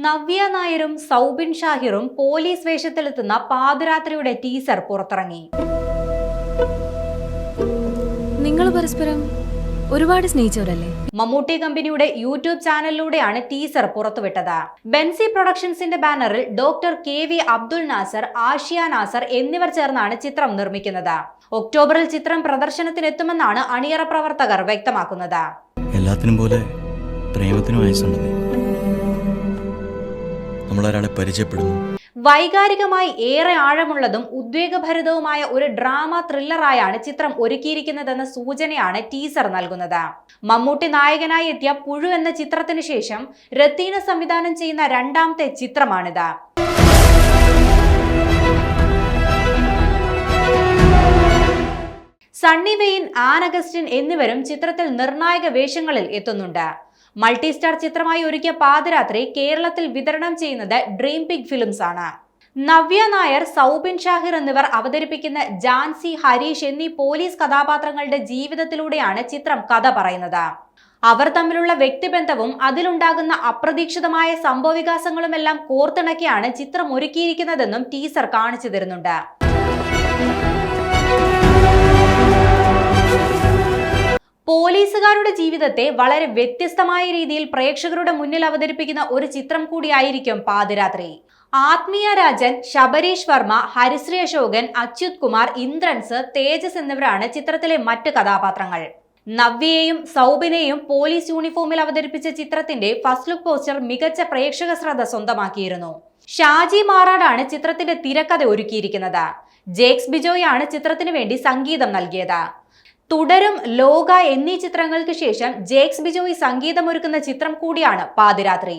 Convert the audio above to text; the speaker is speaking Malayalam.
നവ്യ നായരും സൗബിൻ ഷാഹിറും പോലീസ് വേഷത്തിലെത്തുന്ന പാതിരാത്രിയുടെ ടീസർ പുറത്തിറങ്ങി. നിങ്ങൾ പരസ്പരം ഒരുപാട് സ്നേഹിച്ചവരല്ലേ? മമ്മൂട്ടി കമ്പനിയുടെ യൂട്യൂബ് ചാനലിലൂടെയാണ് ടീസർ പുറത്തുവിട്ടത്. ബെൻസി പ്രൊഡക്ഷൻസിന്റെ ബാനറിൽ ഡോക്ടർ KV അബ്ദുൽ നാസർ, ആഷിയ നാസർ എന്നിവർ ചേർന്നാണ് ചിത്രം നിർമ്മിക്കുന്നത്. ഒക്ടോബറിൽ ചിത്രം പ്രദർശനത്തിനെത്തുമെന്നാണ് അണിയറ പ്രവർത്തകർ വ്യക്തമാക്കുന്നത്. എല്ലാത്തിനും പോലെ പ്രേമത്തിനും വയസ്സുണ്ടെന്നേ. നമ്മളൊരാളെ പരിചയപ്പെടുന്നു. വൈകാരികമായി ഏറെ ആഴമുള്ളതും ഉദ്വേഗഭരിതവുമായ ഒരു ഡ്രാമ ത്രില്ലറായാണ് ചിത്രം ഒരുക്കിയിരിക്കുന്നതെന്ന സൂചനയാണ് ടീസർ നൽകുന്നത്. മമ്മൂട്ടി നായകനായി എത്തിയ പുഴു എന്ന ചിത്രത്തിനു ശേഷം രത്തീന സംവിധാനം ചെയ്യുന്ന രണ്ടാമത്തെ ചിത്രമാണിത്. സണ്ണി വെയിൻ, ആൻ അഗസ്റ്റിൻ എന്നിവരും ചിത്രത്തിൽ നിർണായക വേഷങ്ങളിൽ എത്തുന്നുണ്ട്. മൾട്ടി സ്റ്റാർ ചിത്രമായി ഒരുക്കിയ പാതിരാത്രി കേരളത്തിൽ വിതരണം ചെയ്യുന്നത് ഡ്രീം പിഗ് ഫിലിംസ് ആണ്. നവ്യ നായർ, സൗബിൻ ഷാഹിർ എന്നിവർ അവതരിപ്പിക്കുന്ന ജാൻസി, ഹരീഷ് എന്നീ പോലീസ് കഥാപാത്രങ്ങളുടെ ജീവിതത്തിലൂടെയാണ് ചിത്രം കഥ പറയുന്നത്. അവർ തമ്മിലുള്ള വ്യക്തിബന്ധവും അതിലുണ്ടാകുന്ന അപ്രതീക്ഷിതമായ സംഭവവികാസങ്ങളുമെല്ലാം കോർത്തിണക്കിയാണ് ചിത്രം ഒരുക്കിയിരിക്കുന്നതെന്നും ടീസർ കാണിച്ചു തരുന്നുണ്ട്. പോലീസുകാരുടെ ജീവിതത്തെ വളരെ വ്യത്യസ്തമായ രീതിയിൽ പ്രേക്ഷകരുടെ മുന്നിൽ അവതരിപ്പിക്കുന്ന ഒരു ചിത്രം കൂടിയായിരിക്കും പാതിരാത്രി. ആത്മീയ രാജൻ, ശബരീഷ് വർമ്മ, ഹരിശ്രീ അശോകൻ, അച്യുത് കുമാർ, ഇന്ദ്രൻസ്, തേജസ് എന്നിവരാണ് ചിത്രത്തിലെ മറ്റ് കഥാപാത്രങ്ങൾ. നവ്യയെയും സൗബിനെയും പോലീസ് യൂണിഫോമിൽ അവതരിപ്പിച്ച ചിത്രത്തിന്റെ ഫസ്റ്റ് ലുക്ക് പോസ്റ്റർ മികച്ച പ്രേക്ഷക ശ്രദ്ധ സ്വന്തമാക്കിയിരുന്നു. ഷാജി മാറാടാണ് ചിത്രത്തിന്റെ തിരക്കഥ ഒരുക്കിയിരിക്കുന്നത്. ജേക്സ് ബിജോയാണ് ചിത്രത്തിന് വേണ്ടി സംഗീതം നൽകിയത്. തുടരും, ലോക എന്നീ ചിത്രങ്ങൾക്ക് ശേഷം ജേക്സ് ബിജോയ് സംഗീതമൊരുക്കുന്ന ചിത്രം കൂടിയാണ് പാതിരാത്രി.